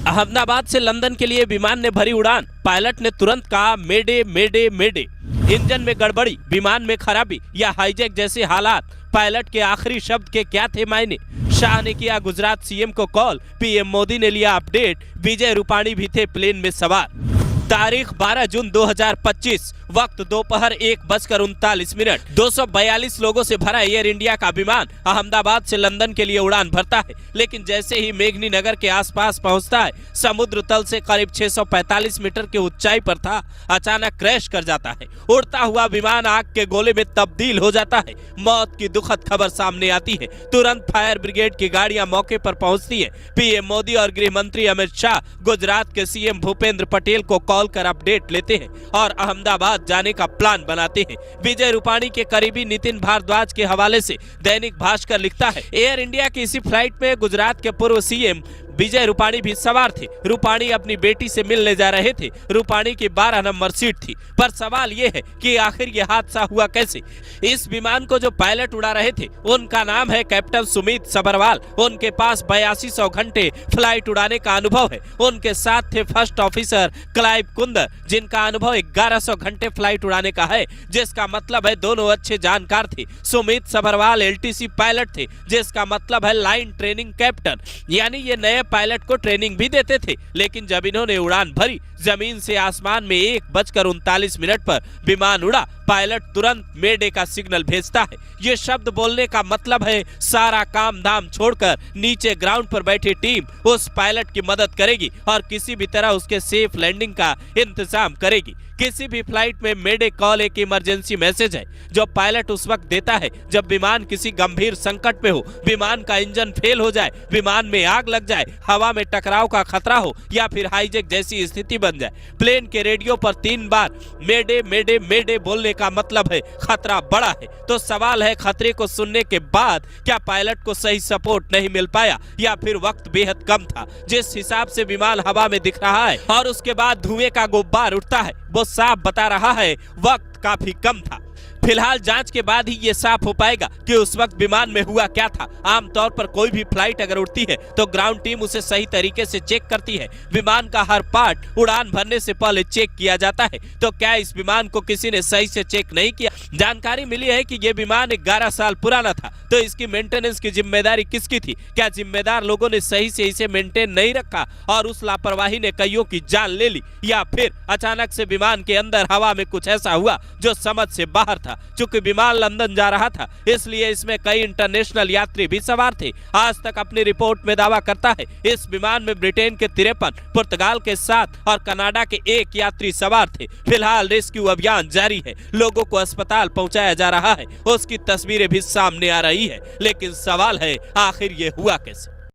अहमदाबाद से लंदन के लिए विमान ने भरी उड़ान, पायलट ने तुरंत कहा मेडे मेडे मेडे। इंजन में गड़बड़ी, विमान में खराबी या हाईजैक जैसे हालात, पायलट के आखिरी शब्द के क्या थे मायने। शाह ने किया गुजरात सीएम को कॉल, पीएम मोदी ने लिया अपडेट, विजय रूपाणी भी थे प्लेन में सवार। तारीख 12 जून 2025, वक्त दोपहर 1:39। 242 लोगों से भरा एयर इंडिया का विमान अहमदाबाद से लंदन के लिए उड़ान भरता है, लेकिन जैसे ही मेघनी नगर के आसपास पहुंचता है, समुद्र तल से करीब 645 मीटर की ऊंचाई पर था, अचानक क्रैश कर जाता है। उड़ता हुआ विमान आग के गोले में तब्दील हो जाता है। मौत की दुखद खबर सामने आती है। तुरंत फायर ब्रिगेड की गाड़ियां मौके पर पहुंचती है। पीएम मोदी और गृह मंत्री अमित शाह गुजरात के सीएम भूपेंद्र पटेल को कॉल कर अपडेट लेते हैं और अहमदाबाद जाने का प्लान बनाते हैं। विजय रूपाणी के करीबी नितिन भारद्वाज के हवाले से दैनिक भास्कर लिखता है, एयर इंडिया की इसी फ्लाइट में गुजरात के पूर्व सीएम विजय रूपाणी भी सवार थे। रूपाणी अपनी बेटी से मिलने जा रहे थे। रूपाणी की 12 नंबर सीट थी। पर सवाल यह है कि आखिर यह हादसा हुआ कैसे। इस विमान को जो पायलट उड़ा रहे थे उनका नाम है कैप्टन सुमित सबरवाल। उनके पास 8200 घंटे फ्लाइट उड़ाने का अनुभव है। उनके साथ थे फर्स्ट ऑफिसर क्लाइव कुंदर, जिनका अनुभव 1100 घंटे फ्लाइट उड़ाने का है, जिसका मतलब है दोनों अच्छे जानकार थे। सुमित सबरवाल LTC पायलट थे, जिसका मतलब है लाइन ट्रेनिंग कैप्टन, यानी ये नए पायलट को ट्रेनिंग भी देते थे। लेकिन जब इन्होंने उड़ान भरी, जमीन से आसमान में 1:39 पर विमान उड़ा, पायलट तुरंत मेडे का सिग्नल भेजता है। ये शब्द बोलने का मतलब है सारा काम धाम छोड़कर नीचे ग्राउंड पर बैठी टीम उस पायलट की मदद करेगी और किसी भी तरह उसके सेफ लैंडिंग का इंतजाम करेगी। किसी भी फ्लाइट में मेडे कॉल एक इमरजेंसी मैसेज है जो पायलट उस वक्त देता है जब विमान किसी गंभीर संकट में हो, विमान का इंजन फेल हो जाए, विमान में आग लग जाए, हवा में टकराव का खतरा हो या फिर हाईजैक जैसी स्थिति बन जाए। प्लेन के रेडियो पर 3 बार मेडे मेडे मेडे बोलने का मतलब है खतरा बड़ा है। तो सवाल है, खतरे को सुनने के बाद क्या पायलट को सही सपोर्ट नहीं मिल पाया या फिर वक्त बेहद कम था। जिस हिसाब से विमान हवा में दिख रहा है और उसके बाद धुएं का गुब्बार उठता है, वो साफ बता रहा है वक्त काफी कम था। फिलहाल जांच के बाद ही ये साफ हो पाएगा कि उस वक्त विमान में हुआ क्या था। आमतौर पर कोई भी फ्लाइट अगर उड़ती है तो ग्राउंड टीम उसे सही तरीके से चेक करती है। विमान का हर पार्ट उड़ान भरने से पहले चेक किया जाता है। तो क्या इस विमान को किसी ने सही से चेक नहीं किया? जानकारी मिली है कि ये विमान 11 साल पुराना था, तो इसकी मेंटेनेंस की जिम्मेदारी किसकी थी? क्या जिम्मेदार लोगों ने सही से इसे मेंटेन नहीं रखा और उस लापरवाही ने कईयों की जान ले ली, या फिर अचानक से विमान के अंदर हवा में कुछ ऐसा हुआ जो समझ से बाहर था? चूंकि विमान लंदन जा रहा था, इसलिए इसमें कई इंटरनेशनल यात्री भी सवार थे। आज तक अपनी रिपोर्ट में दावा करता है इस विमान में ब्रिटेन के 53, पुर्तगाल के 7 और कनाडा के 1 यात्री सवार थे। फिलहाल रेस्क्यू अभियान जारी है, लोगों को अस्पताल पहुंचाया जा रहा है, उसकी तस्वीरें भी सामने आ रही है। लेकिन सवाल है, आखिर ये हुआ कैसे?